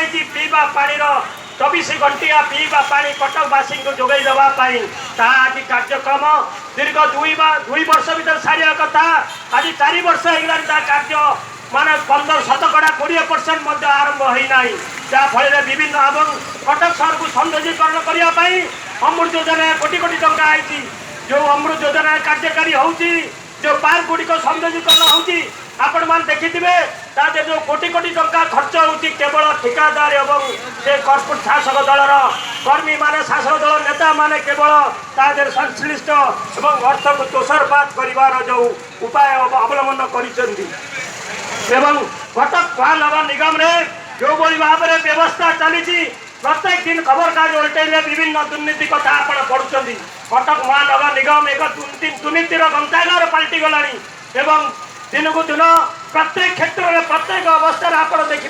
କରାଯାଇଛି ପିଇବା ପାଣିର 24 ଘଣ୍ଟିଆ ପିଇବା ପାଣି କଟକବାସୀଙ୍କୁ ଯୋଗାଇ ଦେବା ପାଇଁ। ତାହା ଆଜି କାର୍ଯ୍ୟକ୍ରମ ଦୀର୍ଘ 2 ବର୍ଷ ଭିତରେ ସାରିବା କଥା, ଆଜି 4 ବର୍ଷ ହେଇଗଲାଣି ତା କାର୍ଯ୍ୟ ମାନେ 15% 20% ମଧ୍ୟ ଆରମ୍ଭ ହୋଇନାହିଁ। ଯାହାଫଳରେ ବିଭିନ୍ନ ଏବଂ କଟକ ସହରକୁ ସୌନ୍ଦର୍ଯ୍ୟକରଣ କରିବା ପାଇଁ ଅମୃତ ଯୋଜନା କୋଟି କୋଟି ଟଙ୍କା ଆଇଛି। ଯେଉଁ ଅମୃତ ଯୋଜନା କାର୍ଯ୍ୟକାରୀ ହେଉଛି, ଯେଉଁ ପାର୍କ ଗୁଡ଼ିକ ସୌନ୍ଦର୍ଯ୍ୟକରଣ ହେଉଛି, ଆପଣମାନେ ଦେଖିଥିବେ ତା ଦେହରେ ଯେଉଁ କୋଟି କୋଟି ଟଙ୍କା ଖର୍ଚ୍ଚ ହେଉଛି କେବଳ ଠିକାଦାର ଏବଂ ସେ କର୍ପୋରେଟ ଶାସକ ଦଳର କର୍ମୀମାନେ, ଶାସକ ଦଳ ନେତାମାନେ କେବଳ ତା ଦେହରେ ସଂଶ୍ଳିଷ୍ଟ ଏବଂ ଅର୍ଥକୁ ତୋଷରପାତ କରିବାର ଯେଉଁ ଉପାୟ ଅବଲମ୍ବନ କରିଛନ୍ତି। ଏବଂ କଟକ ମହାନଗର ନିଗମରେ ଯେଉଁଭଳି ଭାବରେ ବ୍ୟବସ୍ଥା ଚାଲିଛି, ପ୍ରତ୍ୟେକ ଦିନ ଖବରକାଗଜ ଉଲ୍ଟେଇଲେ ବିଭିନ୍ନ ଦୁର୍ନୀତି କଥା ଆପଣ ପଢ଼ୁଛନ୍ତି। କଟକ ମହାନଗର ନିଗମ ଏକ ଦୁର୍ନୀତିର ଗ୍ରନ୍ଥାଗାର ପାଲଟି ଗଲାଣି ଏବଂ ଦିନକୁ ଦିନ ପ୍ରତ୍ୟେକ କ୍ଷେତ୍ରରେ ପ୍ରତ୍ୟେକ ଅବସ୍ଥାରେ ଆପଣ ଦେଖିବେ